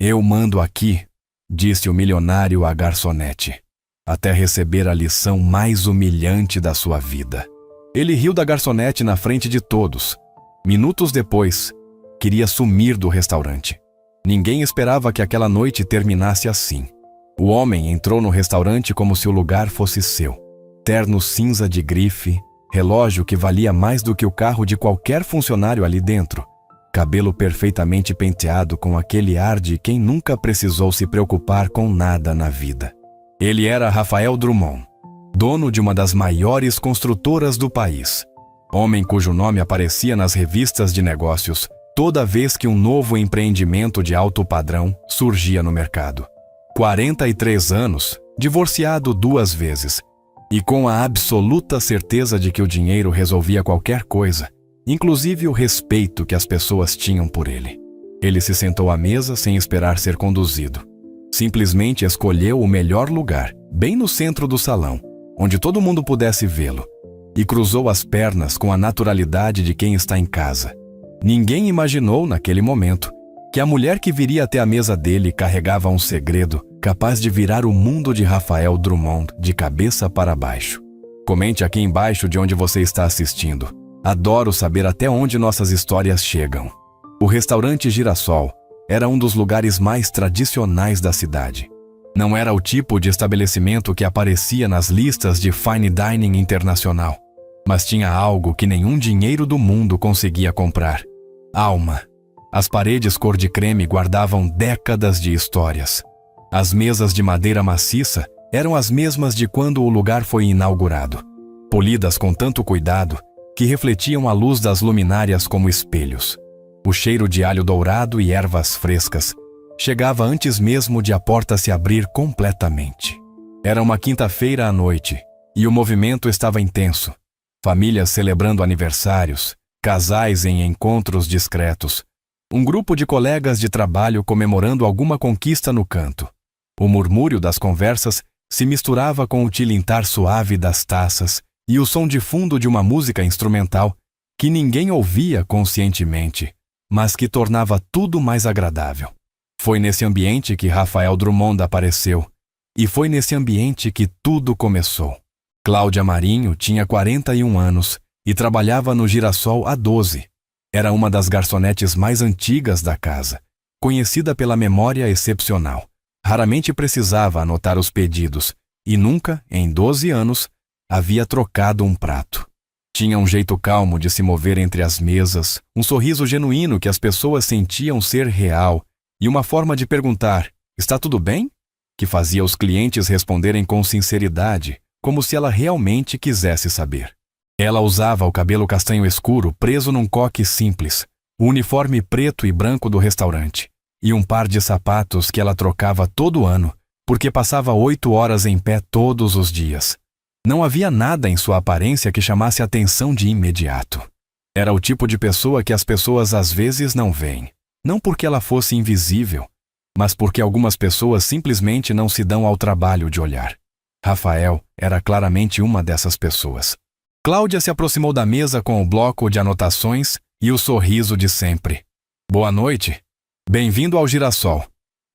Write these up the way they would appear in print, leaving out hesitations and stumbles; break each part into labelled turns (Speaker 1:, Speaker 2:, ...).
Speaker 1: Eu mando aqui, disse o milionário à garçonete, até receber a lição mais humilhante da sua vida. Ele riu da garçonete na frente de todos. Minutos depois, queria sumir do restaurante. Ninguém esperava que aquela noite terminasse assim. O homem entrou no restaurante como se o lugar fosse seu. Terno cinza de grife, relógio que valia mais do que o carro de qualquer funcionário ali dentro. Cabelo perfeitamente penteado com aquele ar de quem nunca precisou se preocupar com nada na vida. Ele era Rafael Drummond, dono de uma das maiores construtoras do país. Homem cujo nome aparecia nas revistas de negócios toda vez que um novo empreendimento de alto padrão surgia no mercado. 43 anos, divorciado 2 vezes, e com a absoluta certeza de que o dinheiro resolvia qualquer coisa, inclusive o respeito que as pessoas tinham por ele. Ele se sentou à mesa sem esperar ser conduzido. Simplesmente escolheu o melhor lugar, bem no centro do salão, onde todo mundo pudesse vê-lo, e cruzou as pernas com a naturalidade de quem está em casa. Ninguém imaginou, naquele momento, que a mulher que viria até a mesa dele carregava um segredo capaz de virar o mundo de Rafael Drummond de cabeça para baixo. Comente aqui embaixo de onde você está assistindo. Adoro saber até onde nossas histórias chegam. O restaurante Girassol era um dos lugares mais tradicionais da cidade. Não era o tipo de estabelecimento que aparecia nas listas de fine dining internacional, mas tinha algo que nenhum dinheiro do mundo conseguia comprar: alma. As paredes cor de creme guardavam décadas de histórias. As mesas de madeira maciça eram as mesmas de quando o lugar foi inaugurado, polidas com tanto cuidado que refletiam a luz das luminárias como espelhos. O cheiro de alho dourado e ervas frescas chegava antes mesmo de a porta se abrir completamente. Era uma quinta-feira à noite e o movimento estava intenso. Famílias celebrando aniversários, casais em encontros discretos, um grupo de colegas de trabalho comemorando alguma conquista no canto. O murmúrio das conversas se misturava com o tilintar suave das taças e o som de fundo de uma música instrumental que ninguém ouvia conscientemente, mas que tornava tudo mais agradável. Foi nesse ambiente que Rafael Drummond apareceu, e foi nesse ambiente que tudo começou. Cláudia Marinho tinha 41 anos e trabalhava no Girassol há 12. Era uma das garçonetes mais antigas da casa, conhecida pela memória excepcional. Raramente precisava anotar os pedidos e nunca, em 12 anos, havia trocado um prato. Tinha um jeito calmo de se mover entre as mesas, um sorriso genuíno que as pessoas sentiam ser real e uma forma de perguntar: "Está tudo bem?", que fazia os clientes responderem com sinceridade, como se ela realmente quisesse saber. Ela usava o cabelo castanho escuro preso num coque simples, o uniforme preto e branco do restaurante, e um par de sapatos que ela trocava todo ano, porque passava 8 horas em pé todos os dias. Não havia nada em sua aparência que chamasse atenção de imediato. Era o tipo de pessoa que as pessoas às vezes não veem, não porque ela fosse invisível, mas porque algumas pessoas simplesmente não se dão ao trabalho de olhar. Rafael era claramente uma dessas pessoas. Cláudia se aproximou da mesa com o bloco de anotações e o sorriso de sempre. "Boa noite. Bem-vindo ao Girassol.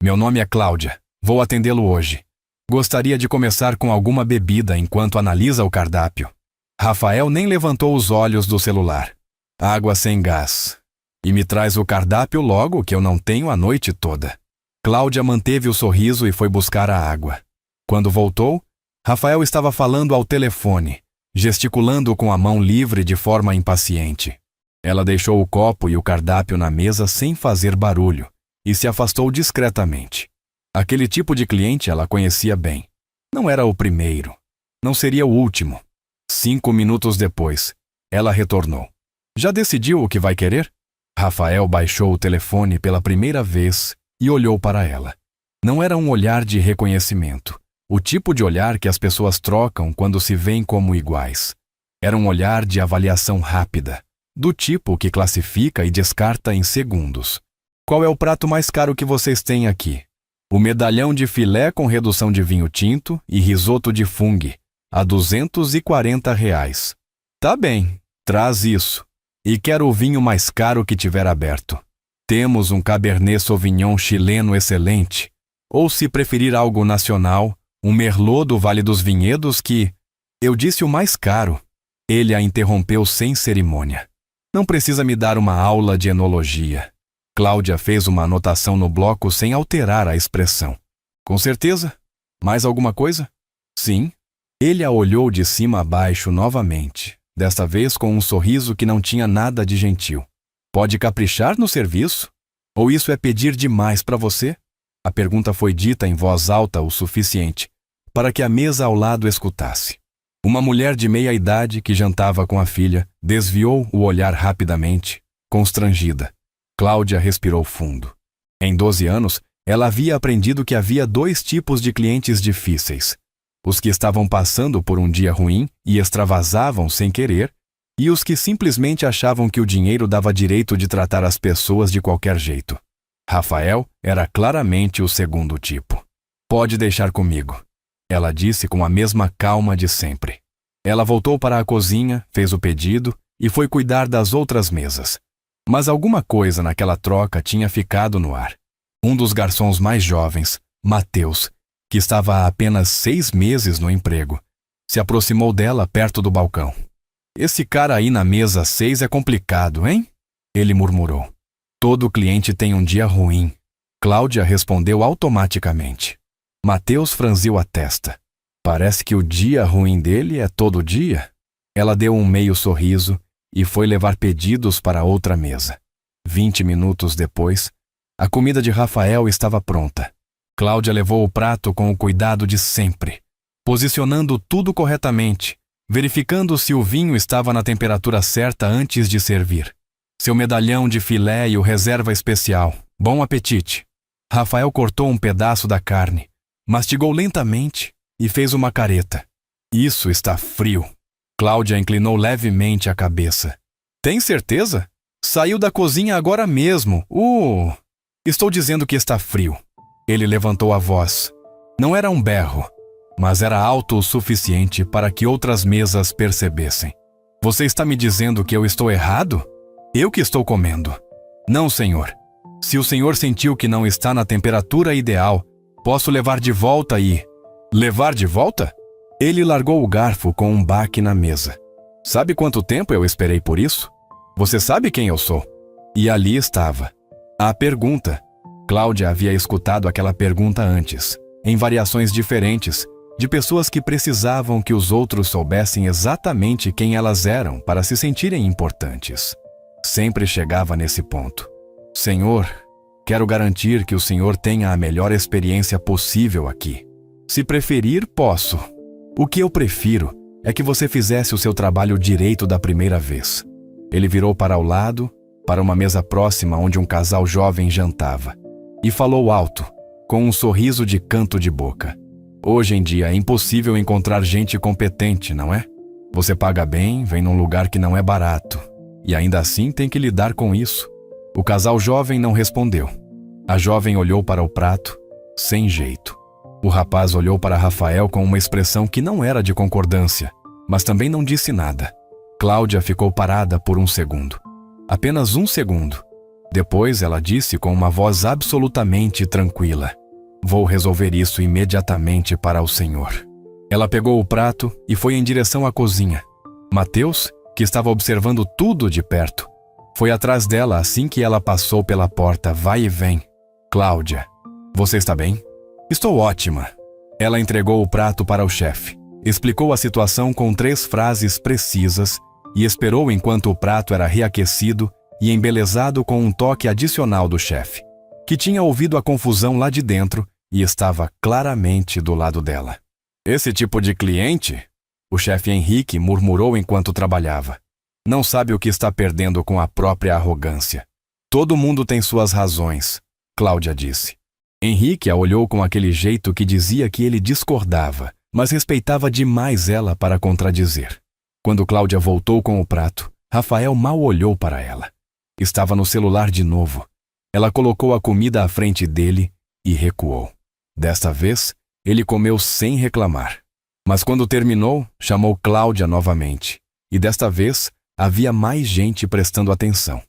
Speaker 1: Meu nome é Cláudia. Vou atendê-lo hoje. Gostaria de começar com alguma bebida enquanto analisa o cardápio." Rafael nem levantou os olhos do celular. "Água sem gás. E me traz o cardápio logo, que eu não tenho a noite toda." Cláudia manteve o sorriso e foi buscar a água. Quando voltou, Rafael estava falando ao telefone, gesticulando com a mão livre de forma impaciente. Ela deixou o copo e o cardápio na mesa sem fazer barulho e se afastou discretamente. Aquele tipo de cliente ela conhecia bem. Não era o primeiro. Não seria o último. 5 minutos depois, ela retornou. "Já decidiu o que vai querer?" Rafael baixou o telefone pela primeira vez e olhou para ela. Não era um olhar de reconhecimento, o tipo de olhar que as pessoas trocam quando se veem como iguais. Era um olhar de avaliação rápida, do tipo que classifica e descarta em segundos. "Qual é o prato mais caro que vocês têm aqui?" "O medalhão de filé com redução de vinho tinto e risoto de fungo, a R$ 240. "Tá bem, traz isso. E quero o vinho mais caro que tiver aberto." Temos um Cabernet Sauvignon chileno excelente, ou se preferir algo nacional, um Merlot do Vale dos Vinhedos que... Eu disse o mais caro. Ele a interrompeu sem cerimônia. Não precisa me dar uma aula de enologia. Cláudia fez uma anotação no bloco sem alterar a expressão. Com certeza? Mais alguma coisa? Sim. Ele a olhou de cima a baixo novamente, desta vez com um sorriso que não tinha nada de gentil. Pode caprichar no serviço? Ou isso é pedir demais para você? A pergunta foi dita em voz alta o suficiente para que a mesa ao lado escutasse. Uma mulher de meia idade que jantava com a filha desviou o olhar rapidamente, constrangida. Cláudia respirou fundo. Em 12 anos, ela havia aprendido que havia 2 tipos de clientes difíceis: os que estavam passando por um dia ruim e extravasavam sem querer, e os que simplesmente achavam que o dinheiro dava direito de tratar as pessoas de qualquer jeito. Rafael era claramente o segundo tipo. Pode deixar comigo, ela disse com a mesma calma de sempre. Ela voltou para a cozinha, fez o pedido e foi cuidar das outras mesas. Mas alguma coisa naquela troca tinha ficado no ar. Um dos garçons mais jovens, Mateus, que estava há apenas 6 meses no emprego, se aproximou dela perto do balcão. Esse cara aí na mesa 6 é complicado, hein? Ele murmurou. Todo cliente tem um dia ruim. Cláudia respondeu automaticamente. Mateus franziu a testa. Parece que o dia ruim dele é todo dia. Ela deu um meio sorriso e foi levar pedidos para outra mesa. 20 minutos depois, a comida de Rafael estava pronta. Cláudia levou o prato com o cuidado de sempre, posicionando tudo corretamente, verificando se o vinho estava na temperatura certa antes de servir. Seu medalhão de filé e o reserva especial. Bom apetite. Rafael cortou um pedaço da carne, mastigou lentamente e fez uma careta. Isso está frio. Cláudia inclinou levemente a cabeça. Tem certeza? Saiu da cozinha agora mesmo. Estou dizendo que está frio. Ele levantou a voz. Não era um berro, mas era alto o suficiente para que outras mesas percebessem. Você está me dizendo que eu estou errado? Eu que estou comendo. Não, senhor. Se o senhor sentiu que não está na temperatura ideal, posso levar de volta e... Levar de volta? Ele largou o garfo com um baque na mesa. Sabe quanto tempo eu esperei por isso? Você sabe quem eu sou? E ali estava. A pergunta. Cláudia havia escutado aquela pergunta antes, em variações diferentes, de pessoas que precisavam que os outros soubessem exatamente quem elas eram para se sentirem importantes. Sempre chegava nesse ponto. Senhor, quero garantir que o senhor tenha a melhor experiência possível aqui. Se preferir, posso. O que eu prefiro é que você fizesse o seu trabalho direito da primeira vez. Ele virou para o lado, para uma mesa próxima onde um casal jovem jantava, e falou alto, com um sorriso de canto de boca. Hoje em dia é impossível encontrar gente competente, não é? Você paga bem, vem num lugar que não é barato, e ainda assim tem que lidar com isso. O casal jovem não respondeu. A jovem olhou para o prato, sem jeito. O rapaz olhou para Rafael com uma expressão que não era de concordância, mas também não disse nada. Cláudia ficou parada por um segundo. Apenas um segundo. Depois ela disse com uma voz absolutamente tranquila: Vou resolver isso imediatamente para o senhor. Ela pegou o prato e foi em direção à cozinha. Mateus, que estava observando tudo de perto, foi atrás dela assim que ela passou pela porta vai e vem. Cláudia, você está bem? Estou ótima. Ela entregou o prato para o chefe, explicou a situação com 3 frases precisas e esperou enquanto o prato era reaquecido e embelezado com um toque adicional do chefe, que tinha ouvido a confusão lá de dentro e estava claramente do lado dela. Esse tipo de cliente, o chefe Henrique murmurou enquanto trabalhava, não sabe o que está perdendo com a própria arrogância. Todo mundo tem suas razões, Cláudia disse. Henrique a olhou com aquele jeito que dizia que ele discordava, mas respeitava demais ela para contradizer. Quando Cláudia voltou com o prato, Rafael mal olhou para ela. Estava no celular de novo. Ela colocou a comida à frente dele e recuou. Desta vez, ele comeu sem reclamar. Mas quando terminou, chamou Cláudia novamente. E desta vez, havia mais gente prestando atenção.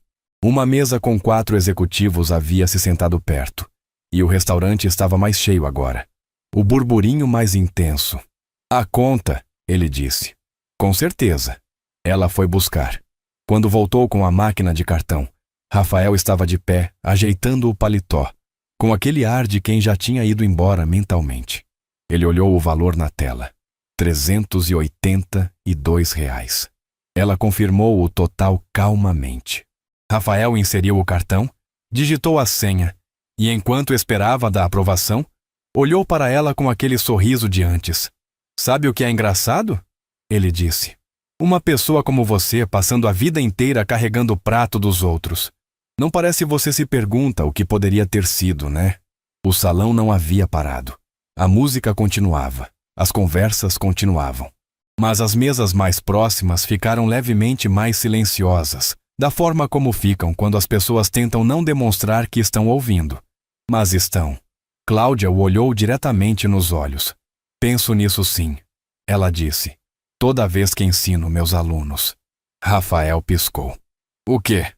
Speaker 1: Uma mesa com 4 executivos havia se sentado perto, e o restaurante estava mais cheio agora. O burburinho mais intenso. "A conta", ele disse. "Com certeza." Ela foi buscar. Quando voltou com a máquina de cartão, Rafael estava de pé, ajeitando o paletó, com aquele ar de quem já tinha ido embora mentalmente. Ele olhou o valor na tela. R$ 382. Ela confirmou o total calmamente. Rafael inseriu o cartão, digitou a senha e, enquanto esperava da aprovação, olhou para ela com aquele sorriso de antes. "Sabe o que é engraçado?" ele disse. "Uma pessoa como você passando a vida inteira carregando o prato dos outros. Não parece você se pergunta o que poderia ter sido, né?" O salão não havia parado. A música continuava. As conversas continuavam. Mas as mesas mais próximas ficaram levemente mais silenciosas, da forma como ficam quando as pessoas tentam não demonstrar que estão ouvindo. Mas estão. Cláudia o olhou diretamente nos olhos. "Penso nisso sim", ela disse. "Toda vez que ensino meus alunos." Rafael piscou. "O quê?"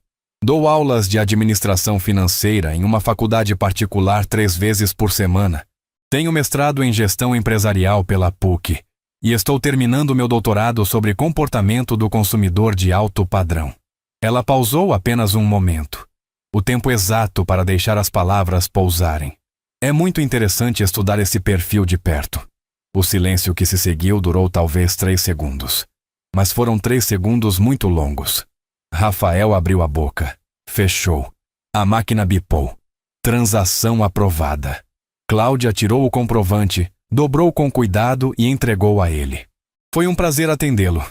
Speaker 1: "Dou aulas de administração financeira em uma faculdade particular 3 vezes por semana. Tenho mestrado em gestão empresarial pela PUC e estou terminando meu doutorado sobre comportamento do consumidor de alto padrão." Ela pausou apenas um momento. O tempo exato para deixar as palavras pousarem. "É muito interessante estudar esse perfil de perto." O silêncio que se seguiu durou talvez 3 segundos. Mas foram 3 segundos muito longos. Rafael abriu a boca. Fechou. A máquina bipou. Transação aprovada. Cláudia tirou o comprovante, dobrou com cuidado e entregou a ele. "Foi um prazer atendê-lo.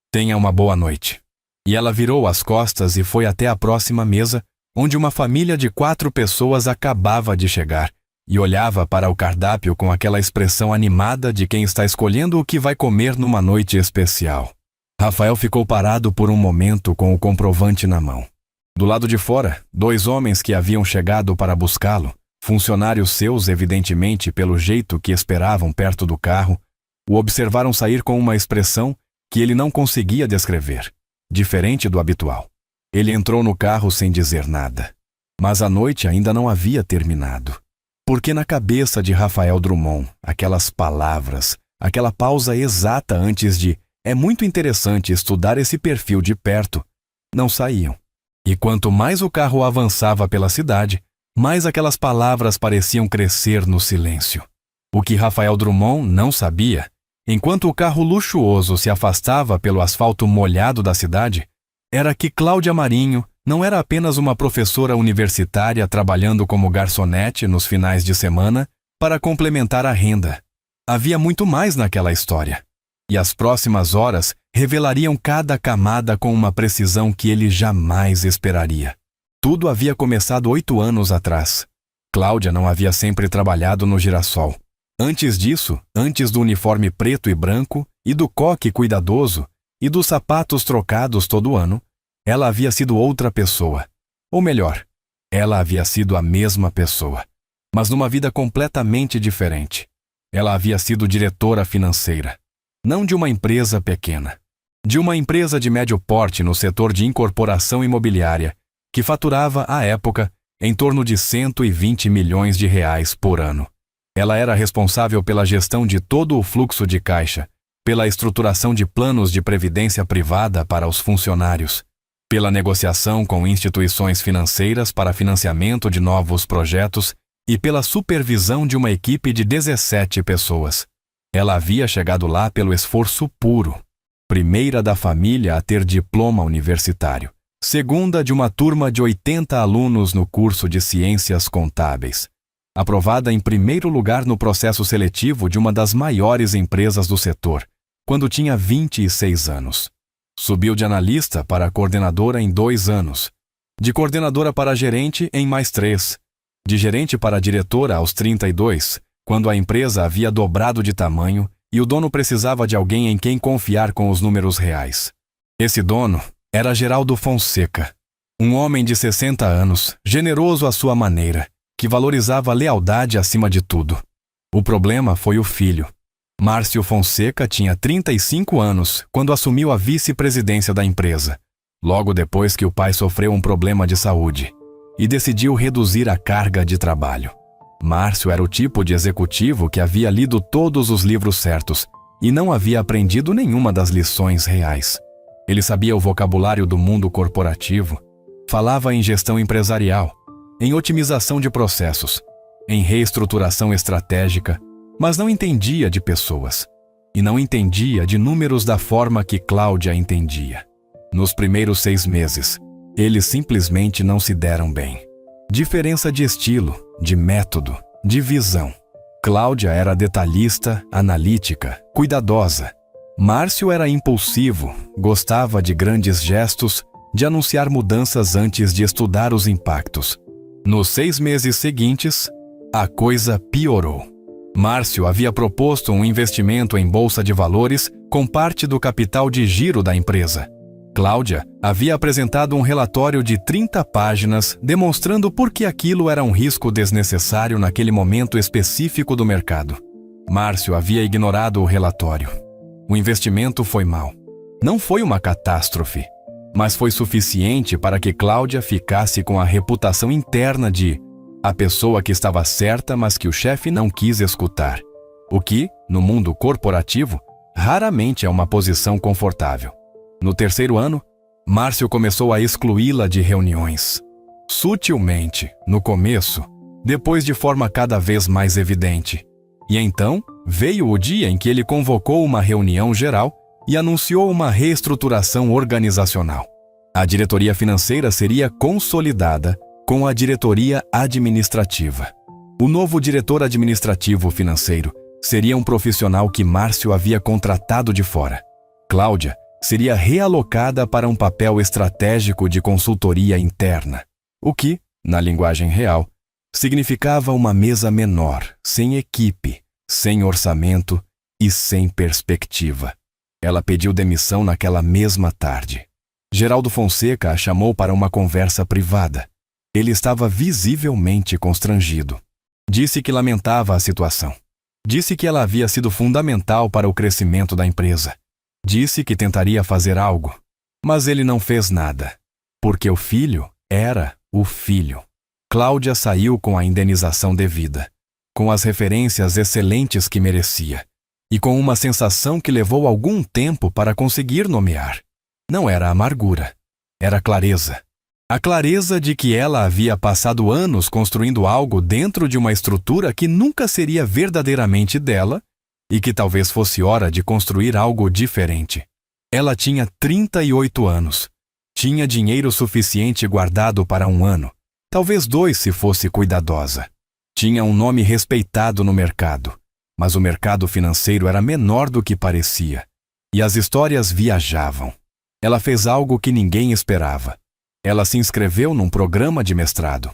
Speaker 1: Tenha uma boa noite." E ela virou as costas e foi até a próxima mesa, onde uma família de 4 pessoas acabava de chegar, e olhava para o cardápio com aquela expressão animada de quem está escolhendo o que vai comer numa noite especial. Rafael ficou parado por um momento com o comprovante na mão. Do lado de fora, 2 homens que haviam chegado para buscá-lo, funcionários seus evidentemente pelo jeito que esperavam perto do carro, o observaram sair com uma expressão que ele não conseguia descrever, diferente do habitual. Ele entrou no carro sem dizer nada. Mas a noite ainda não havia terminado. Porque na cabeça de Rafael Drummond, aquelas palavras, aquela pausa exata antes de "é muito interessante estudar esse perfil de perto", não saíam. E quanto mais o carro avançava pela cidade, mais aquelas palavras pareciam crescer no silêncio. O que Rafael Drummond não sabia, enquanto o carro luxuoso se afastava pelo asfalto molhado da cidade, era que Cláudia Marinho não era apenas uma professora universitária trabalhando como garçonete nos finais de semana para complementar a renda. Havia muito mais naquela história. E as próximas horas revelariam cada camada com uma precisão que ele jamais esperaria. Tudo havia começado 8 anos atrás. Cláudia não havia sempre trabalhado no Girassol. Antes disso, antes do uniforme preto e branco, e do coque cuidadoso, e dos sapatos trocados todo ano, ela havia sido outra pessoa. Ou melhor, ela havia sido a mesma pessoa, mas numa vida completamente diferente. Ela havia sido diretora financeira, não de uma empresa pequena, de uma empresa de médio porte no setor de incorporação imobiliária, que faturava, à época, em torno de R$ 120 milhões por ano. Ela era responsável pela gestão de todo o fluxo de caixa, pela estruturação de planos de previdência privada para os funcionários, pela negociação com instituições financeiras para financiamento de novos projetos e pela supervisão de uma equipe de 17 pessoas. Ela havia chegado lá pelo esforço puro. Primeira da família a ter diploma universitário. Segunda de uma turma de 80 alunos no curso de Ciências Contábeis. Aprovada em primeiro lugar no processo seletivo de uma das maiores empresas do setor, quando tinha 26 anos. Subiu de analista para coordenadora em 2 anos. De coordenadora para gerente em mais 3. De gerente para diretora aos 32, quando a empresa havia dobrado de tamanho e o dono precisava de alguém em quem confiar com os números reais. Esse dono era Geraldo Fonseca, um homem de 60 anos, generoso à sua maneira, que valorizava a lealdade acima de tudo. O problema foi o filho. Márcio Fonseca tinha 35 anos quando assumiu a vice-presidência da empresa. logo depois que o pai sofreu um problema de saúde e decidiu reduzir a carga de trabalho. Márcio era o tipo de executivo que havia lido todos os livros certos e não havia aprendido nenhuma das lições reais. Ele sabia o vocabulário do mundo corporativo, falava em gestão empresarial, em otimização de processos, em reestruturação estratégica, mas não entendia de pessoas e não entendia de números da forma que Cláudia entendia. Nos primeiros 6 meses, eles simplesmente não se deram bem. Diferença de estilo, de método, de visão. Cláudia era detalhista, analítica, cuidadosa. Márcio era impulsivo, gostava de grandes gestos, de anunciar mudanças antes de estudar os impactos. Nos 6 meses seguintes, a coisa piorou. Márcio havia proposto um investimento em bolsa de valores com parte do capital de giro da empresa. Cláudia havia apresentado um relatório de 30 páginas demonstrando por que aquilo era um risco desnecessário naquele momento específico do mercado. Márcio havia ignorado o relatório. O investimento foi mau. Não foi uma catástrofe, mas foi suficiente para que Cláudia ficasse com a reputação interna de a pessoa que estava certa, mas que o chefe não quis escutar. O que, no mundo corporativo, raramente é uma posição confortável. No 3º ano, Márcio começou a excluí-la de reuniões. Sutilmente, no começo, depois de forma cada vez mais evidente. E então, veio o dia em que ele convocou uma reunião geral e anunciou uma reestruturação organizacional. A diretoria financeira seria consolidada com a diretoria administrativa. O novo diretor administrativo financeiro seria um profissional que Márcio havia contratado de fora. Cláudia seria realocada para um papel estratégico de consultoria interna, o que, na linguagem real, significava uma mesa menor, sem equipe, sem orçamento e sem perspectiva. Ela pediu demissão naquela mesma tarde. Geraldo Fonseca a chamou para uma conversa privada. Ele estava visivelmente constrangido. Disse que lamentava a situação. Disse que ela havia sido fundamental para o crescimento da empresa. Disse que tentaria fazer algo, mas ele não fez nada, porque o filho era o filho. Cláudia saiu com a indenização devida, com as referências excelentes que merecia, e com uma sensação que levou algum tempo para conseguir nomear. Não era amargura, era clareza. A clareza de que ela havia passado anos construindo algo dentro de uma estrutura que nunca seria verdadeiramente dela, e que talvez fosse hora de construir algo diferente. Ela tinha 38 anos. Tinha dinheiro suficiente guardado para 1 ano, talvez 2 se fosse cuidadosa. Tinha um nome respeitado no mercado, mas o mercado financeiro era menor do que parecia, e as histórias viajavam. Ela fez algo que ninguém esperava. Ela se inscreveu num programa de mestrado.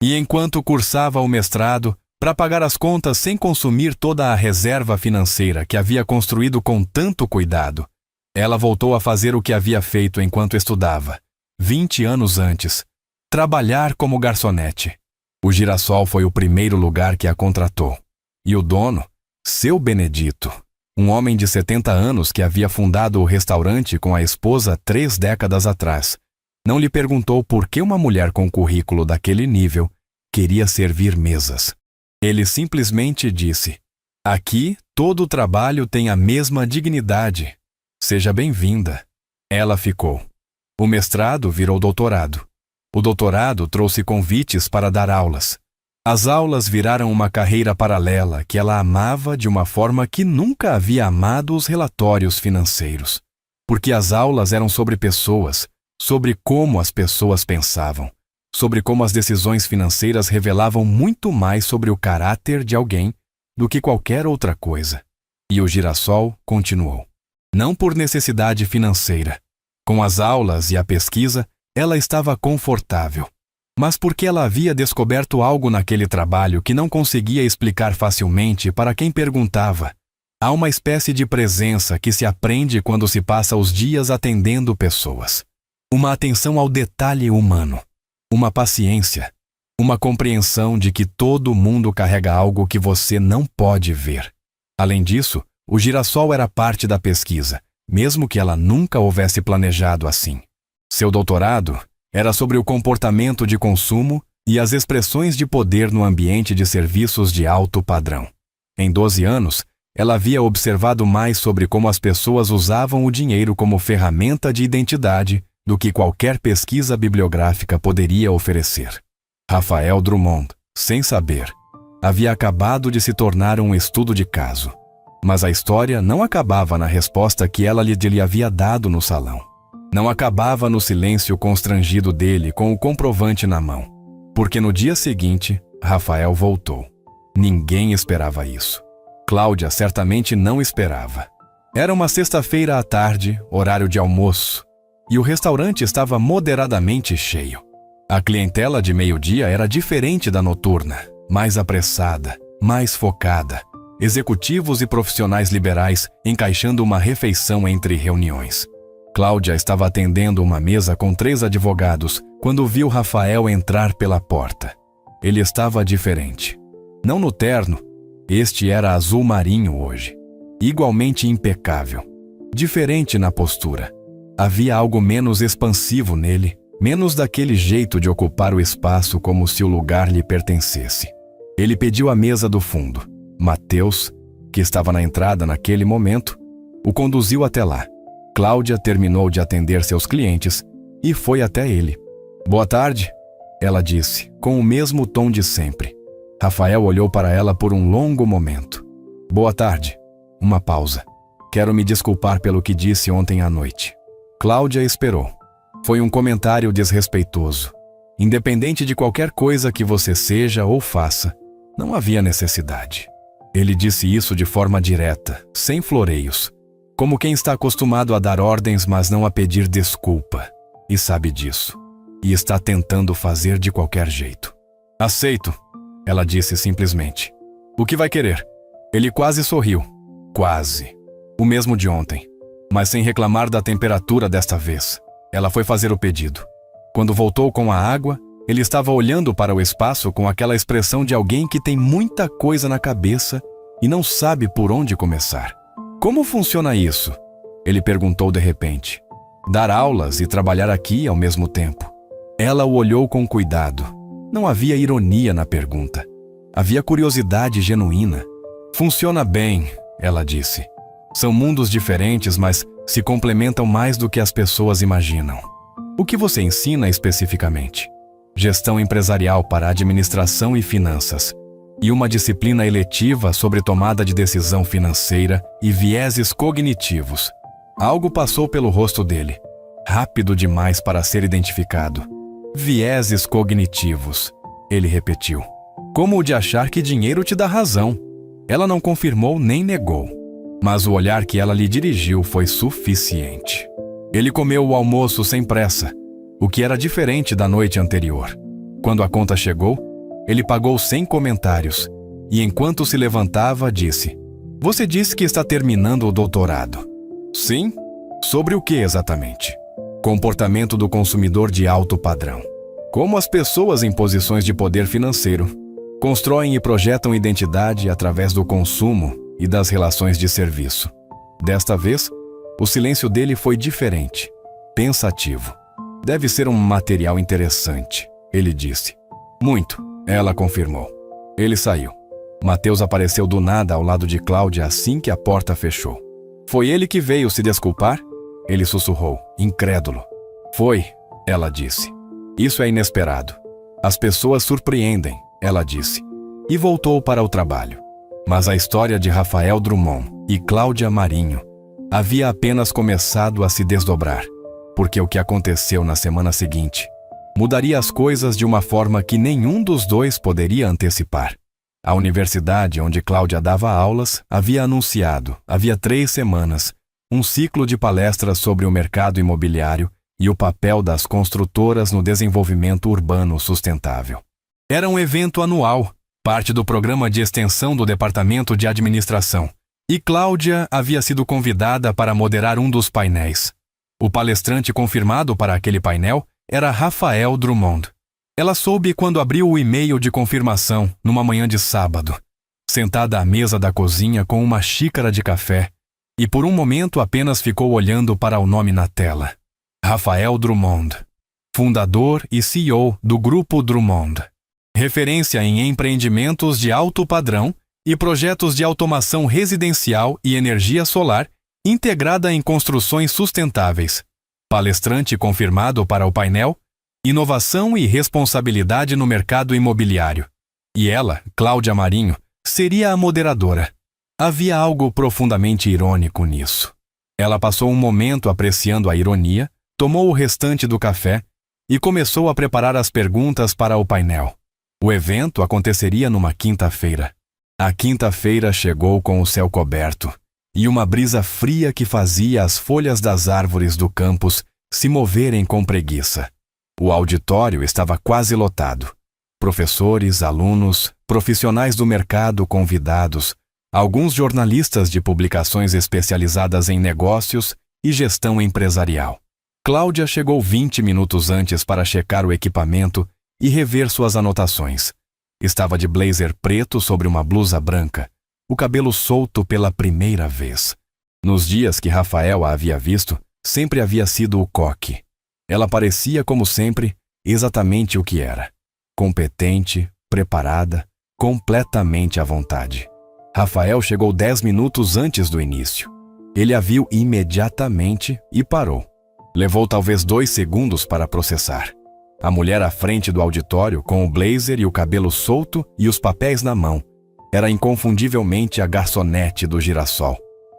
Speaker 1: E enquanto cursava o mestrado, para pagar as contas sem consumir toda a reserva financeira que havia construído com tanto cuidado, ela voltou a fazer o que havia feito enquanto estudava, 20 anos antes, trabalhar como garçonete. O Girassol foi o primeiro lugar que a contratou. E o dono, seu Benedito, um homem de 70 anos que havia fundado o restaurante com a esposa 3 décadas atrás, não lhe perguntou por que uma mulher com currículo daquele nível queria servir mesas. Ele simplesmente disse: aqui todo o trabalho tem a mesma dignidade. Seja bem-vinda. Ela ficou. O mestrado virou doutorado. O doutorado trouxe convites para dar aulas. As aulas viraram uma carreira paralela que ela amava de uma forma que nunca havia amado os relatórios financeiros. Porque as aulas eram sobre pessoas, sobre como as pessoas pensavam, sobre como as decisões financeiras revelavam muito mais sobre o caráter de alguém do que qualquer outra coisa. E o Girassol continuou. Não por necessidade financeira. Com as aulas e a pesquisa, ela estava confortável. Mas porque ela havia descoberto algo naquele trabalho que não conseguia explicar facilmente para quem perguntava. Há uma espécie de presença que se aprende quando se passa os dias atendendo pessoas. Uma atenção ao detalhe humano. Uma paciência, uma compreensão de que todo mundo carrega algo que você não pode ver. Além disso, o Girassol era parte da pesquisa, mesmo que ela nunca houvesse planejado assim. Seu doutorado era sobre o comportamento de consumo e as expressões de poder no ambiente de serviços de alto padrão. Em 12 anos, ela havia observado mais sobre como as pessoas usavam o dinheiro como ferramenta de identidade do que qualquer pesquisa bibliográfica poderia oferecer. Raphael Drummond, sem saber, havia acabado de se tornar um estudo de caso. Mas a história não acabava na resposta que ela lhe havia dado no salão. Não acabava no silêncio constrangido dele com o comprovante na mão. Porque no dia seguinte, Rafael voltou. Ninguém esperava isso. Cláudia certamente não esperava. Era uma sexta-feira à tarde, horário de almoço, e o restaurante estava moderadamente cheio. A clientela de meio-dia era diferente da noturna, mais apressada, mais focada. Executivos e profissionais liberais encaixando uma refeição entre reuniões. Cláudia estava atendendo uma mesa com 3 advogados quando viu Rafael entrar pela porta. Ele estava diferente. Não no terno, este era azul marinho hoje. Igualmente impecável. Diferente na postura. Havia algo menos expansivo nele, menos daquele jeito de ocupar o espaço como se o lugar lhe pertencesse. Ele pediu a mesa do fundo. Mateus, que estava na entrada naquele momento, o conduziu até lá. Cláudia terminou de atender seus clientes e foi até ele. "Boa tarde", ela disse, com o mesmo tom de sempre. Rafael olhou para ela por um longo momento. "Boa tarde." Uma pausa. "Quero me desculpar pelo que disse ontem à noite." Cláudia esperou. Foi um comentário desrespeitoso. Independente de qualquer coisa que você seja ou faça, não havia necessidade. Ele disse isso de forma direta, sem floreios, como quem está acostumado a dar ordens, mas não a pedir desculpa, e sabe disso, e está tentando fazer de qualquer jeito. "Aceito", ela disse simplesmente. "O que vai querer?" Ele quase sorriu. Quase. O mesmo de ontem, mas sem reclamar da temperatura desta vez. Ela foi fazer o pedido. Quando voltou com a água, ele estava olhando para o espaço com aquela expressão de alguém que tem muita coisa na cabeça e não sabe por onde começar. "Como funciona isso?" ele perguntou de repente. "Dar aulas e trabalhar aqui ao mesmo tempo." Ela o olhou com cuidado. Não havia ironia na pergunta. Havia curiosidade genuína. "Funciona bem", ela disse. "São mundos diferentes, mas se complementam mais do que as pessoas imaginam." "O que você ensina especificamente?" "Gestão empresarial para administração e finanças, e uma disciplina eletiva sobre tomada de decisão financeira e vieses cognitivos." Algo passou pelo rosto dele, rápido demais para ser identificado. "Vieses cognitivos", ele repetiu. "Como o de achar que dinheiro te dá razão." Ela não confirmou nem negou, mas o olhar que ela lhe dirigiu foi suficiente. Ele comeu o almoço sem pressa, o que era diferente da noite anterior. Quando a conta chegou, ele pagou sem comentários, e enquanto se levantava, disse: "Você disse que está terminando o doutorado." "Sim? Sobre o que exatamente?" "Comportamento do consumidor de alto padrão. Como as pessoas em posições de poder financeiro constroem e projetam identidade através do consumo e das relações de serviço." Desta vez, o silêncio dele foi diferente, pensativo. "Deve ser um material interessante", ele disse. "Muito", ela confirmou. Ele saiu. Mateus apareceu do nada ao lado de Cláudia assim que a porta fechou. "Foi ele que veio se desculpar?" Ele sussurrou, incrédulo. "Foi", ela disse. "Isso é inesperado. As pessoas surpreendem", ela disse. E voltou para o trabalho. Mas a história de Raphael Drummond e Cláudia Marinho havia apenas começado a se desdobrar, porque o que aconteceu na semana seguinte mudaria as coisas de uma forma que nenhum dos dois poderia antecipar. A universidade onde Cláudia dava aulas havia anunciado, havia 3 semanas, um ciclo de palestras sobre o mercado imobiliário e o papel das construtoras no desenvolvimento urbano sustentável. Era um evento anual, parte do programa de extensão do Departamento de Administração, e Cláudia havia sido convidada para moderar um dos painéis. O palestrante confirmado para aquele painel era Raphael Drummond. Ela soube quando abriu o e-mail de confirmação numa manhã de sábado, sentada à mesa da cozinha com uma xícara de café, e por um momento apenas ficou olhando para o nome na tela. Rafael Drummond, fundador e CEO do Grupo Drummond, referência em empreendimentos de alto padrão e projetos de automação residencial e energia solar integrada em construções sustentáveis. Palestrante confirmado para o painel Inovação e Responsabilidade no Mercado Imobiliário. E ela, Cláudia Marinho, seria a moderadora. Havia algo profundamente irônico nisso. Ela passou um momento apreciando a ironia, tomou o restante do café e começou a preparar as perguntas para o painel. O evento aconteceria numa quinta-feira. A quinta-feira chegou com o céu coberto e uma brisa fria que fazia as folhas das árvores do campus se moverem com preguiça. O auditório estava quase lotado. Professores, alunos, profissionais do mercado convidados, alguns jornalistas de publicações especializadas em negócios e gestão empresarial. Cláudia chegou 20 minutos antes para checar o equipamento e rever suas anotações. Estava de blazer preto sobre uma blusa branca, o cabelo solto pela primeira vez. Nos dias que Rafael a havia visto, sempre havia sido o coque. Ela parecia, como sempre, exatamente o que era. Competente, preparada, completamente à vontade. Rafael chegou 10 minutos antes do início. Ele a viu imediatamente e parou. Levou talvez 2 segundos para processar. A mulher à frente do auditório, com o blazer e o cabelo solto e os papéis na mão, era inconfundivelmente a garçonete do Girassol.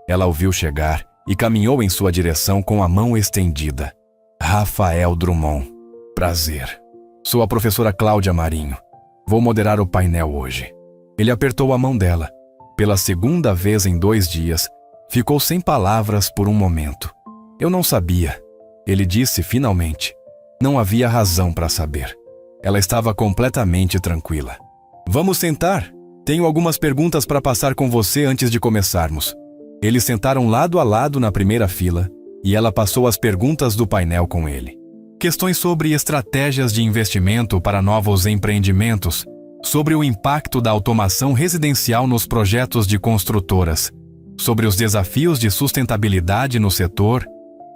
Speaker 1: Ela o viu chegar e caminhou em sua direção com a mão estendida. Rafael Drummond. Prazer. Sou a professora Cláudia Marinho. Vou moderar o painel hoje. Ele apertou a mão dela. Pela segunda vez em 2 dias, ficou sem palavras por um momento. Eu não sabia. Ele disse finalmente. Não havia razão para saber. Ela estava completamente tranquila. Vamos sentar? Tenho algumas perguntas para passar com você antes de começarmos. Eles sentaram lado a lado na primeira fila e ela passou as perguntas do painel com ele. Questões sobre estratégias de investimento para novos empreendimentos, sobre o impacto da automação residencial nos projetos de construtoras, sobre os desafios de sustentabilidade no setor,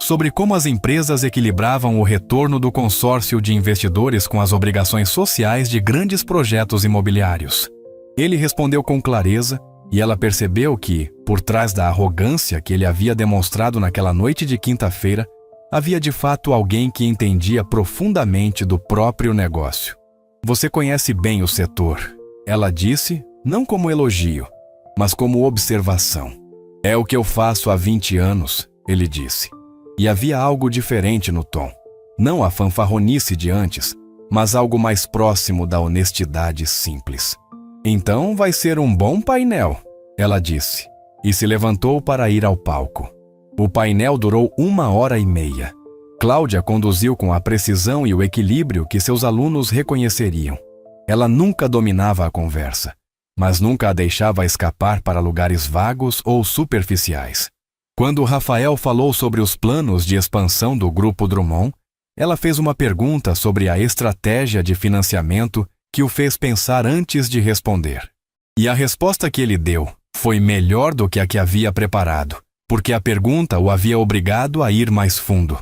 Speaker 1: sobre como as empresas equilibravam o retorno do consórcio de investidores com as obrigações sociais de grandes projetos imobiliários. Ele respondeu com clareza e ela percebeu que, por trás da arrogância que ele havia demonstrado naquela noite de quinta-feira, havia de fato alguém que entendia profundamente do próprio negócio. Você conhece bem o setor, ela disse, não como elogio, mas como observação. É o que eu faço há 20 anos, ele disse. E havia algo diferente no tom. Não a fanfarronice de antes, mas algo mais próximo da honestidade simples. Então vai ser um bom painel, ela disse, e se levantou para ir ao palco. O painel durou 1h30. Cláudia conduziu com a precisão e o equilíbrio que seus alunos reconheceriam. Ela nunca dominava a conversa, mas nunca a deixava escapar para lugares vagos ou superficiais. Quando Rafael falou sobre os planos de expansão do Grupo Drummond, ela fez uma pergunta sobre a estratégia de financiamento que o fez pensar antes de responder. E a resposta que ele deu foi melhor do que a que havia preparado, porque a pergunta o havia obrigado a ir mais fundo.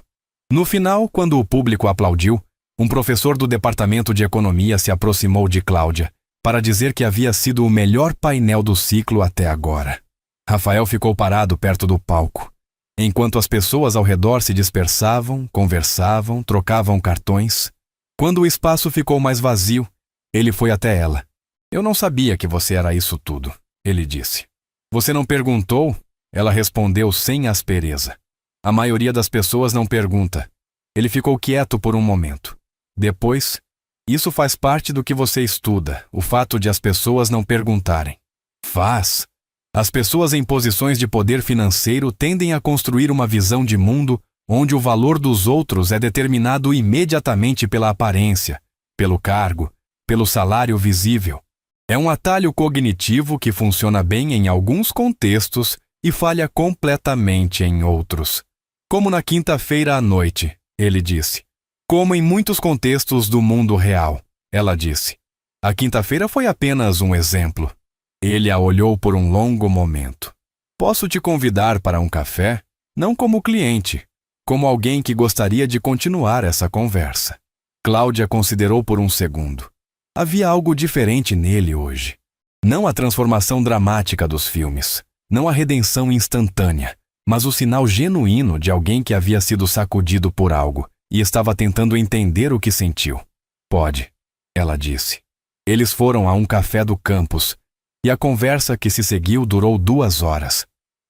Speaker 1: No final, quando o público aplaudiu, um professor do departamento de economia se aproximou de Cláudia para dizer que havia sido o melhor painel do ciclo até agora. Rafael ficou parado perto do palco, enquanto as pessoas ao redor se dispersavam, conversavam, trocavam cartões. Quando o espaço ficou mais vazio, ele foi até ela. Eu não sabia que você era isso tudo, ele disse. Você não perguntou? Ela respondeu sem aspereza. A maioria das pessoas não pergunta. Ele ficou quieto por um momento. Depois, isso faz parte do que você estuda, o fato de as pessoas não perguntarem. Faz. As pessoas em posições de poder financeiro tendem a construir uma visão de mundo onde o valor dos outros é determinado imediatamente pela aparência, pelo cargo, pelo salário visível. É um atalho cognitivo que funciona bem em alguns contextos e falha completamente em outros. Como na quinta-feira à noite, ele disse. Como em muitos contextos do mundo real, ela disse. A quinta-feira foi apenas um exemplo. Ele a olhou por um longo momento. Posso te convidar para um café? Não como cliente, como alguém que gostaria de continuar essa conversa. Cláudia considerou por um segundo. Havia algo diferente nele hoje. Não a transformação dramática dos filmes, não a redenção instantânea, mas o sinal genuíno de alguém que havia sido sacudido por algo e estava tentando entender o que sentiu. Pode, ela disse. Eles foram a um café do campus e a conversa que se seguiu durou 2 horas.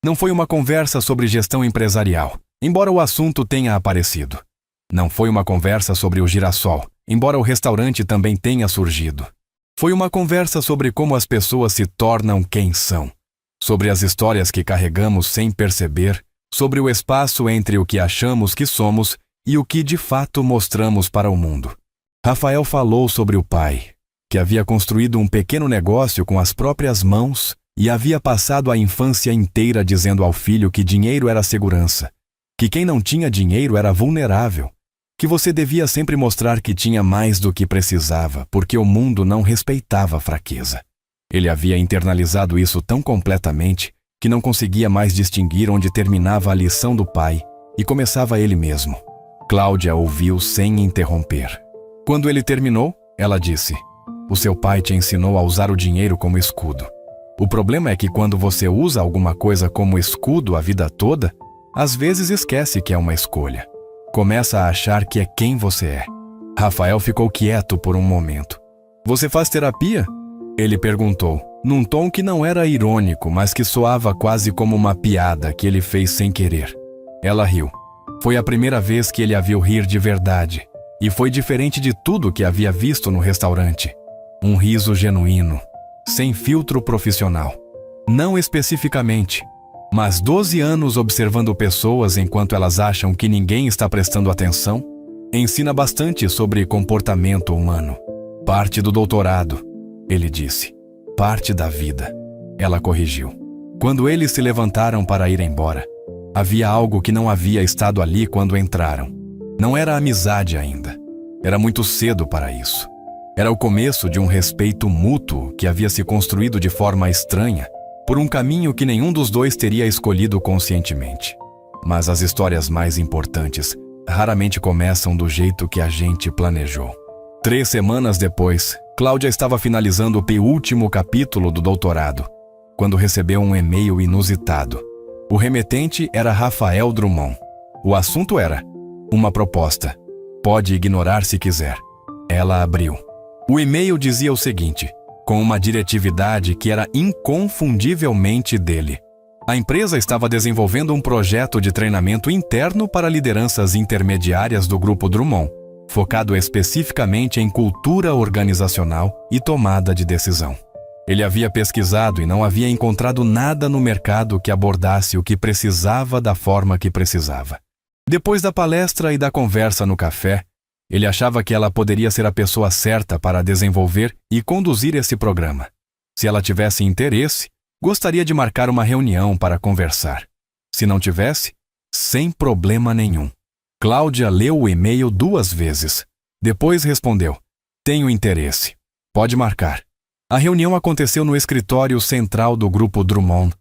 Speaker 1: Não foi uma conversa sobre gestão empresarial, embora o assunto tenha aparecido. Não foi uma conversa sobre o girassol, embora o restaurante também tenha surgido. Foi uma conversa sobre como as pessoas se tornam quem são, sobre as histórias que carregamos sem perceber, sobre o espaço entre o que achamos que somos e o que de fato mostramos para o mundo. Rafael falou sobre o pai, que havia construído um pequeno negócio com as próprias mãos e havia passado a infância inteira dizendo ao filho que dinheiro era segurança, que quem não tinha dinheiro era vulnerável, que você devia sempre mostrar que tinha mais do que precisava, porque o mundo não respeitava a fraqueza. Ele havia internalizado isso tão completamente que não conseguia mais distinguir onde terminava a lição do pai e começava ele mesmo. Cláudia ouviu sem interromper. Quando ele terminou, ela disse: "O seu pai te ensinou a usar o dinheiro como escudo. O problema é que quando você usa alguma coisa como escudo a vida toda, às vezes esquece que é uma escolha. Começa a achar que é quem você é." Rafael ficou quieto por um momento. "Você faz terapia?" Ele perguntou, num tom que não era irônico, mas que soava quase como uma piada que ele fez sem querer. Ela riu. Foi a primeira vez que ele a viu rir de verdade, e foi diferente de tudo que havia visto no restaurante. Um riso genuíno, sem filtro profissional. Não especificamente, mas 12 anos observando pessoas enquanto elas acham que ninguém está prestando atenção, ensina bastante sobre comportamento humano. Parte do doutorado, ele disse. Parte da vida. Ela corrigiu. Quando eles se levantaram para ir embora, havia algo que não havia estado ali quando entraram. Não era amizade ainda. Era muito cedo para isso. Era o começo de um respeito mútuo que havia se construído de forma estranha, por um caminho que nenhum dos dois teria escolhido conscientemente. Mas as histórias mais importantes raramente começam do jeito que a gente planejou. 3 semanas depois, Cláudia estava finalizando o penúltimo capítulo do doutorado, quando recebeu um e-mail inusitado. O remetente era Rafael Drummond. O assunto era: uma proposta. Pode ignorar se quiser. Ela abriu. O e-mail dizia o seguinte, com uma diretividade que era inconfundivelmente dele. A empresa estava desenvolvendo um projeto de treinamento interno para lideranças intermediárias do Grupo Drummond, focado especificamente em cultura organizacional e tomada de decisão. Ele havia pesquisado e não havia encontrado nada no mercado que abordasse o que precisava da forma que precisava. Depois da palestra e da conversa no café, ele achava que ela poderia ser a pessoa certa para desenvolver e conduzir esse programa. Se ela tivesse interesse, gostaria de marcar uma reunião para conversar. Se não tivesse, sem problema nenhum. Cláudia leu o e-mail 2 vezes. Depois respondeu: "Tenho interesse. Pode marcar." A reunião aconteceu no escritório central do Grupo Drummond,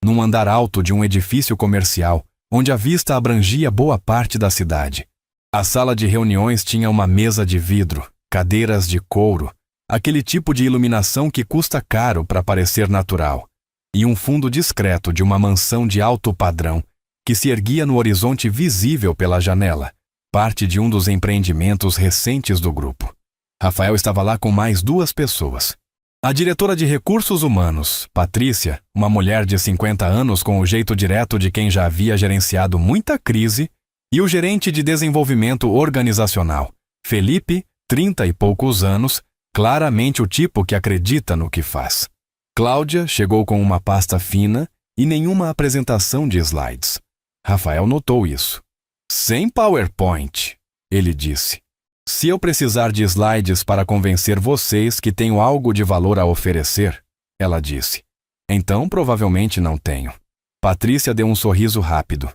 Speaker 1: num andar alto de um edifício comercial, onde a vista abrangia boa parte da cidade. A sala de reuniões tinha uma mesa de vidro, cadeiras de couro, aquele tipo de iluminação que custa caro para parecer natural, e um fundo discreto de uma mansão de alto padrão que se erguia no horizonte visível pela janela, parte de um dos empreendimentos recentes do grupo. Rafael estava lá com mais 2 pessoas. A diretora de recursos humanos, Patrícia, uma mulher de 50 anos com o jeito direto de quem já havia gerenciado muita crise, e o gerente de desenvolvimento organizacional, Felipe, 30 e poucos anos, claramente o tipo que acredita no que faz. Cláudia chegou com uma pasta fina e nenhuma apresentação de slides. Rafael notou isso. "Sem PowerPoint", ele disse. "Se eu precisar de slides para convencer vocês que tenho algo de valor a oferecer", ela disse. "Então, provavelmente não tenho." Patrícia deu um sorriso rápido.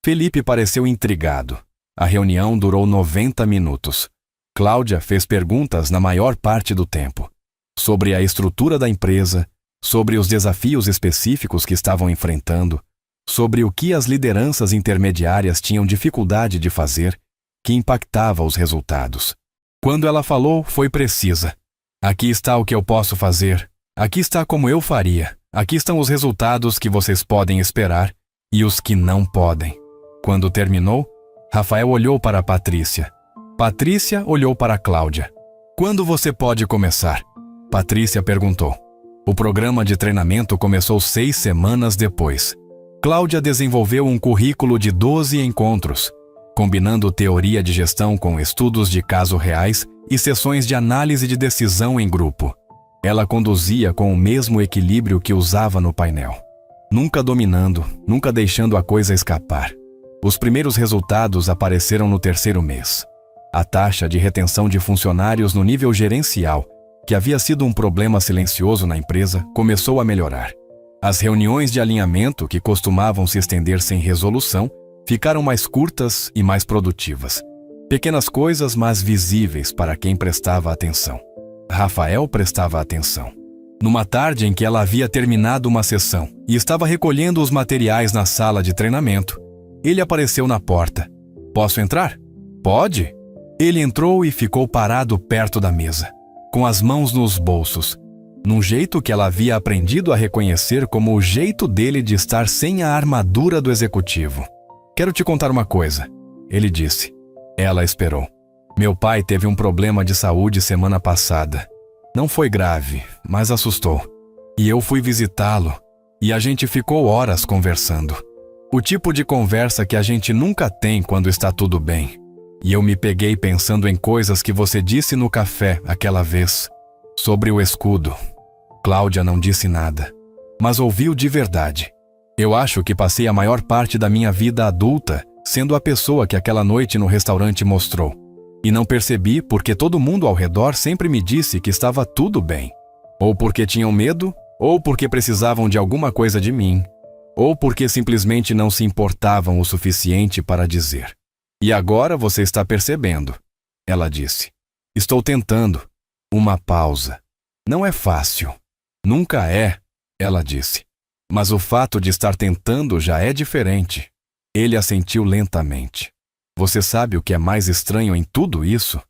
Speaker 1: Felipe pareceu intrigado. A reunião durou 90 minutos. Cláudia fez perguntas na maior parte do tempo. Sobre a estrutura da empresa, sobre os desafios específicos que estavam enfrentando, sobre o que as lideranças intermediárias tinham dificuldade de fazer, que impactava os resultados. Quando ela falou, foi precisa. Aqui está o que eu posso fazer, aqui está como eu faria, aqui estão os resultados que vocês podem esperar e os que não podem. Quando terminou, Rafael olhou para Patrícia. Patrícia olhou para Cláudia. Quando você pode começar? Patrícia perguntou. O programa de treinamento começou 6 semanas depois. Cláudia desenvolveu um currículo de 12 encontros, combinando teoria de gestão com estudos de casos reais e sessões de análise de decisão em grupo. Ela conduzia com o mesmo equilíbrio que usava no painel. Nunca dominando, nunca deixando a coisa escapar. Os primeiros resultados apareceram no 3º mês. A taxa de retenção de funcionários no nível gerencial, que havia sido um problema silencioso na empresa, começou a melhorar. As reuniões de alinhamento, que costumavam se estender sem resolução, ficaram mais curtas e mais produtivas. Pequenas coisas, mas visíveis para quem prestava atenção. Rafael prestava atenção. Numa tarde em que ela havia terminado uma sessão e estava recolhendo os materiais na sala de treinamento, ele apareceu na porta. Posso entrar? Pode. Ele entrou e ficou parado perto da mesa, com as mãos nos bolsos, num jeito que ela havia aprendido a reconhecer como o jeito dele de estar sem a armadura do executivo. Quero te contar uma coisa, ele disse. Ela esperou. Meu pai teve um problema de saúde semana passada. Não foi grave, mas assustou. E eu fui visitá-lo, e a gente ficou horas conversando. O tipo de conversa que a gente nunca tem quando está tudo bem. E eu me peguei pensando em coisas que você disse no café aquela vez, sobre o escudo. Cláudia não disse nada, mas ouviu de verdade. Eu acho que passei a maior parte da minha vida adulta sendo a pessoa que aquela noite no restaurante mostrou. E não percebi porque todo mundo ao redor sempre me disse que estava tudo bem. Ou porque tinham medo, ou porque precisavam de alguma coisa de mim, ou porque simplesmente não se importavam o suficiente para dizer. E agora você está percebendo, ela disse. Estou tentando. Uma pausa. Não é fácil. Nunca é, ela disse. Mas o fato de estar tentando já é diferente. Ele assentiu lentamente. Você sabe o que é mais estranho em tudo isso?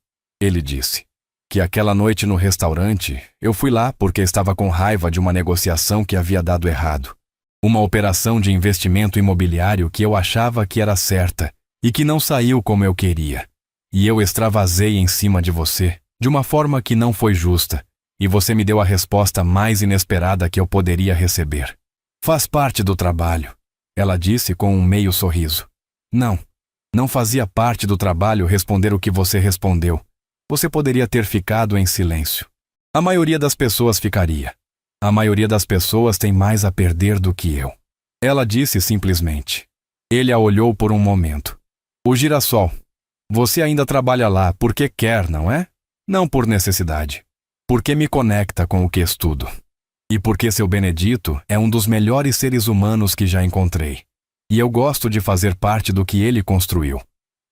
Speaker 1: Ele disse. Que aquela noite no restaurante, eu fui lá porque estava com raiva de uma negociação que havia dado errado. Uma operação de investimento imobiliário que eu achava que era certa e que não saiu como eu queria. E eu extravasei em cima de você, de uma forma que não foi justa, e você me deu a resposta mais inesperada que eu poderia receber. Faz parte do trabalho, ela disse com um meio sorriso. Não fazia parte do trabalho responder o que você respondeu. Você poderia ter ficado em silêncio. A maioria das pessoas ficaria. A maioria das pessoas tem mais a perder do que eu. Ela disse simplesmente. Ele a olhou por um momento. O girassol. Você ainda trabalha lá porque quer, não é? Não por necessidade. Porque me conecta com o que estudo. E porque seu Benedito é um dos melhores seres humanos que já encontrei. E eu gosto de fazer parte do que ele construiu.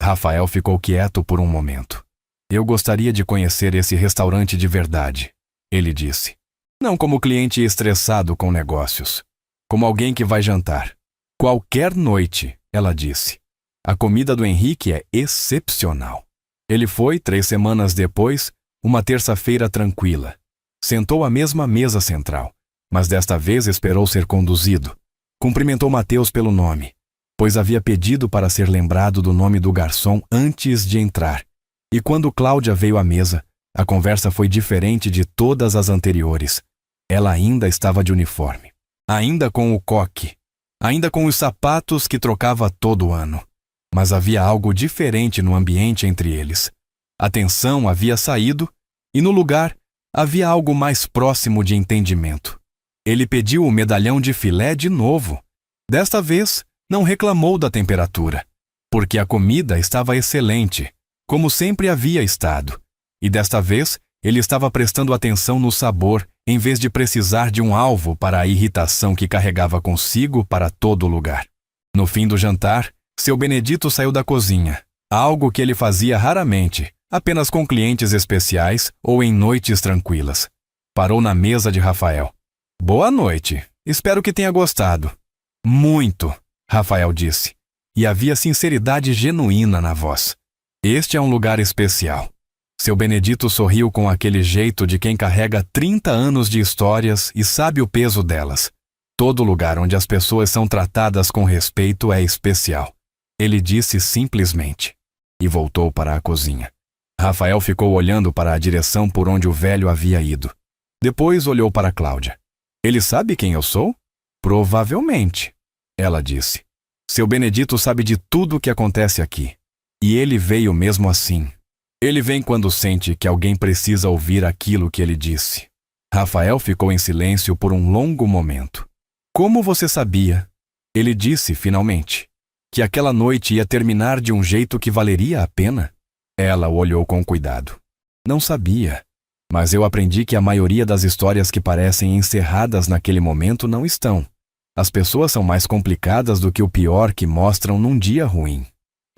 Speaker 1: Rafael ficou quieto por um momento. Eu gostaria de conhecer esse restaurante de verdade, ele disse. Não como cliente estressado com negócios. Como alguém que vai jantar. Qualquer noite, ela disse. A comida do Henrique é excepcional. Ele foi, 3 semanas depois, uma terça-feira tranquila. Sentou à mesma mesa central, mas desta vez esperou ser conduzido. Cumprimentou Mateus pelo nome, pois havia pedido para ser lembrado do nome do garçom antes de entrar. E quando Cláudia veio à mesa, a conversa foi diferente de todas as anteriores. Ela ainda estava de uniforme, ainda com o coque, ainda com os sapatos que trocava todo ano. Mas havia algo diferente no ambiente entre eles. A tensão havia saído e, no lugar, havia algo mais próximo de entendimento. Ele pediu o medalhão de filé de novo. Desta vez, não reclamou da temperatura, porque a comida estava excelente, como sempre havia estado. E desta vez, ele estava prestando atenção no sabor, em vez de precisar de um alvo para a irritação que carregava consigo para todo lugar. No fim do jantar, seu Benedito saiu da cozinha, algo que ele fazia raramente, apenas com clientes especiais ou em noites tranquilas. Parou na mesa de Rafael. Boa noite. Espero que tenha gostado. Muito. Rafael disse, e havia sinceridade genuína na voz. Este é um lugar especial. Seu Benedito sorriu com aquele jeito de quem carrega 30 anos de histórias e sabe o peso delas. Todo lugar onde as pessoas são tratadas com respeito é especial. Ele disse simplesmente. E voltou para a cozinha. Rafael ficou olhando para a direção por onde o velho havia ido. Depois olhou para Cláudia. Ele sabe quem eu sou? Provavelmente, ela disse. Seu Benedito sabe de tudo o que acontece aqui. E ele veio mesmo assim. Ele vem quando sente que alguém precisa ouvir aquilo que ele disse. Rafael ficou em silêncio por um longo momento. Como você sabia? Ele disse finalmente. Que aquela noite ia terminar de um jeito que valeria a pena? Ela o olhou com cuidado. Não sabia. Mas eu aprendi que a maioria das histórias que parecem encerradas naquele momento não estão. As pessoas são mais complicadas do que o pior que mostram num dia ruim.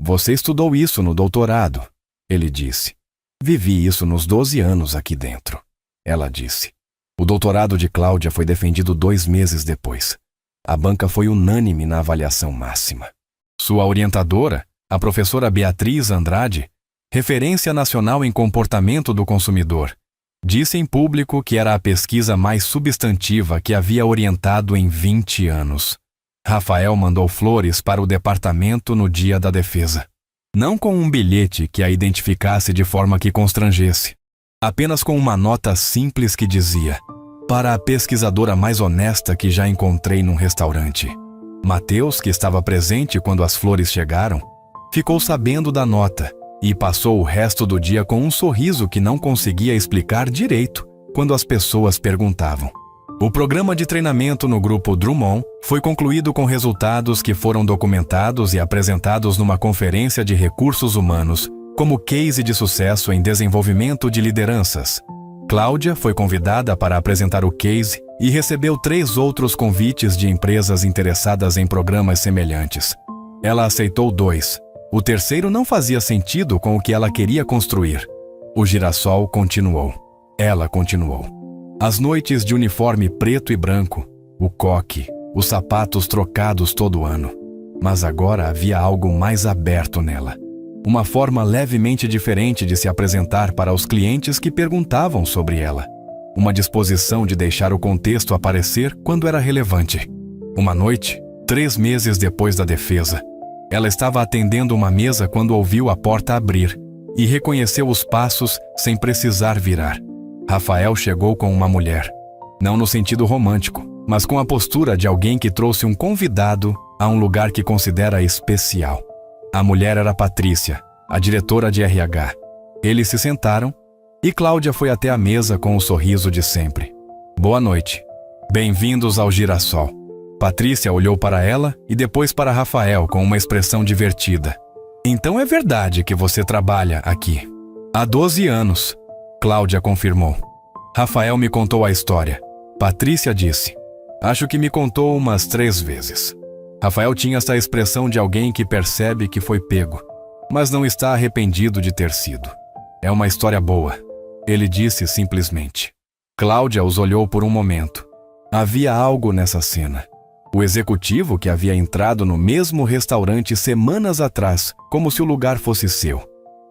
Speaker 1: Você estudou isso no doutorado, ele disse. Vivi isso nos 12 anos aqui dentro, ela disse. O doutorado de Cláudia foi defendido 2 meses depois. A banca foi unânime na avaliação máxima. Sua orientadora, a professora Beatriz Andrade, referência nacional em comportamento do consumidor, disse em público que era a pesquisa mais substantiva que havia orientado em 20 anos. Rafael mandou flores para o departamento no dia da defesa. Não com um bilhete que a identificasse de forma que constrangesse. Apenas com uma nota simples que dizia: para a pesquisadora mais honesta que já encontrei num restaurante. Mateus, que estava presente quando as flores chegaram, ficou sabendo da nota e passou o resto do dia com um sorriso que não conseguia explicar direito quando as pessoas perguntavam. O programa de treinamento no grupo Drummond foi concluído com resultados que foram documentados e apresentados numa conferência de recursos humanos como case de sucesso em desenvolvimento de lideranças. Cláudia foi convidada para apresentar o case e recebeu 3 outros convites de empresas interessadas em programas semelhantes. Ela aceitou 2. O terceiro não fazia sentido com o que ela queria construir. O girassol continuou. Ela continuou. As noites de uniforme preto e branco, o coque, os sapatos trocados todo ano. Mas agora havia algo mais aberto nela. Uma forma levemente diferente de se apresentar para os clientes que perguntavam sobre ela. Uma disposição de deixar o contexto aparecer quando era relevante. Uma noite, 3 meses depois da defesa, ela estava atendendo uma mesa quando ouviu a porta abrir e reconheceu os passos sem precisar virar. Rafael chegou com uma mulher, não no sentido romântico, mas com a postura de alguém que trouxe um convidado a um lugar que considera especial. A mulher era Patrícia, a diretora de RH. Eles se sentaram e Cláudia foi até a mesa com o sorriso de sempre. Boa noite. Bem-vindos ao Girassol. Patrícia olhou para ela e depois para Rafael com uma expressão divertida. Então é verdade que você trabalha aqui. Há 12 anos. Cláudia confirmou. Rafael me contou a história. Patrícia disse. Acho que me contou umas 3 vezes. Rafael tinha essa expressão de alguém que percebe que foi pego, mas não está arrependido de ter sido. É uma história boa, ele disse simplesmente. Cláudia os olhou por um momento. Havia algo nessa cena. O executivo que havia entrado no mesmo restaurante semanas atrás, como se o lugar fosse seu,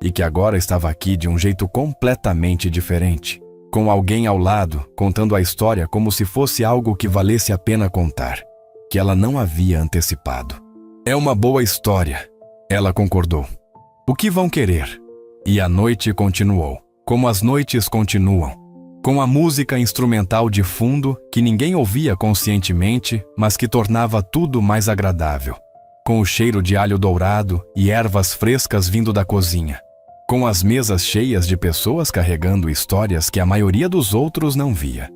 Speaker 1: e que agora estava aqui de um jeito completamente diferente, com alguém ao lado contando a história como se fosse algo que valesse a pena contar, que ela não havia antecipado. É uma boa história, ela concordou. O que vão querer? E a noite continuou, como as noites continuam, com a música instrumental de fundo que ninguém ouvia conscientemente, mas que tornava tudo mais agradável, com o cheiro de alho dourado e ervas frescas vindo da cozinha, com as mesas cheias de pessoas carregando histórias que a maioria dos outros não via.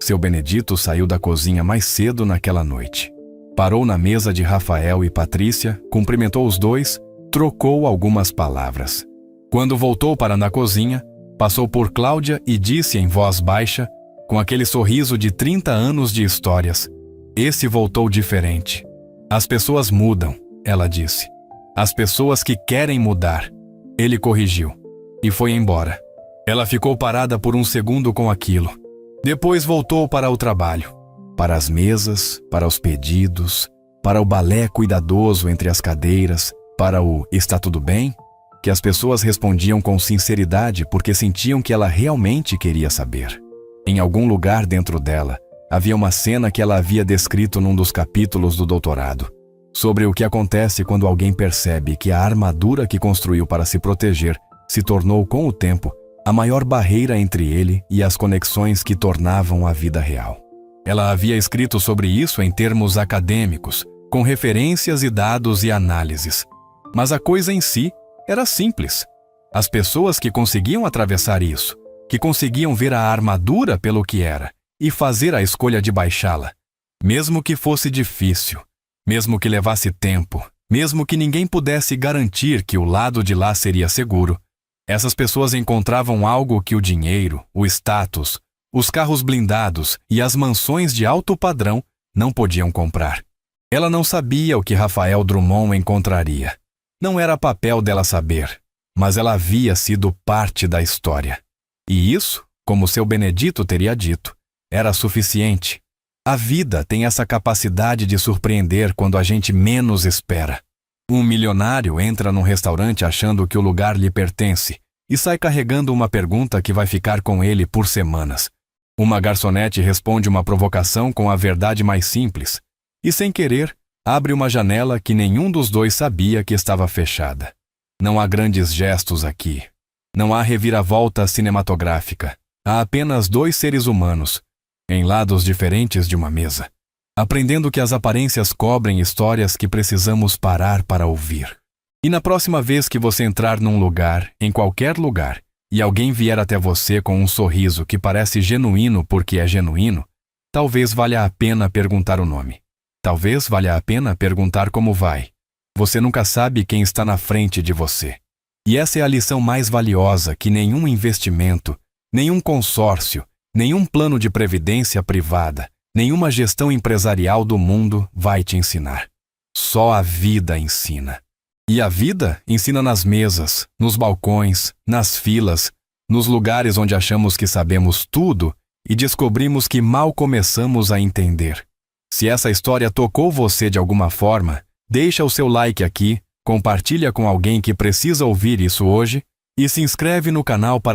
Speaker 1: Seu Benedito saiu da cozinha mais cedo naquela noite. Parou na mesa de Rafael e Patrícia, cumprimentou os dois, trocou algumas palavras. Quando voltou para na cozinha, passou por Cláudia e disse em voz baixa, com aquele sorriso de 30 anos de histórias: esse voltou diferente. As pessoas mudam, ela disse. As pessoas que querem mudar. Ele corrigiu. E foi embora. Ela ficou parada por um segundo com aquilo. Depois voltou para o trabalho. Para as mesas, para os pedidos, para o balé cuidadoso entre as cadeiras, para o "está tudo bem?", que as pessoas respondiam com sinceridade porque sentiam que ela realmente queria saber. Em algum lugar dentro dela, havia uma cena que ela havia descrito num dos capítulos do doutorado, sobre o que acontece quando alguém percebe que a armadura que construiu para se proteger se tornou, com o tempo, a maior barreira entre ele e as conexões que tornavam a vida real. Ela havia escrito sobre isso em termos acadêmicos, com referências e dados e análises. Mas a coisa em si era simples. As pessoas que conseguiam atravessar isso, que conseguiam ver a armadura pelo que era e fazer a escolha de baixá-la, mesmo que fosse difícil, mesmo que levasse tempo, mesmo que ninguém pudesse garantir que o lado de lá seria seguro, essas pessoas encontravam algo que o dinheiro, o status, os carros blindados e as mansões de alto padrão não podiam comprar. Ela não sabia o que Rafael Drummond encontraria. Não era papel dela saber, mas ela havia sido parte da história. E isso, como seu Benedito teria dito, era suficiente. A vida tem essa capacidade de surpreender quando a gente menos espera. Um milionário entra num restaurante achando que o lugar lhe pertence e sai carregando uma pergunta que vai ficar com ele por semanas. Uma garçonete responde uma provocação com a verdade mais simples e, sem querer, abre uma janela que nenhum dos dois sabia que estava fechada. Não há grandes gestos aqui. Não há reviravolta cinematográfica. Há apenas dois seres humanos, em lados diferentes de uma mesa, aprendendo que as aparências cobrem histórias que precisamos parar para ouvir. E na próxima vez que você entrar num lugar, em qualquer lugar, e alguém vier até você com um sorriso que parece genuíno porque é genuíno, talvez valha a pena perguntar o nome. Talvez valha a pena perguntar como vai. Você nunca sabe quem está na frente de você. E essa é a lição mais valiosa que nenhum investimento, nenhum consórcio, nenhum plano de previdência privada, nenhuma gestão empresarial do mundo vai te ensinar. Só a vida ensina. E a vida ensina nas mesas, nos balcões, nas filas, nos lugares onde achamos que sabemos tudo e descobrimos que mal começamos a entender. Se essa história tocou você de alguma forma, deixa o seu like aqui, compartilha com alguém que precisa ouvir isso hoje e se inscreve no canal para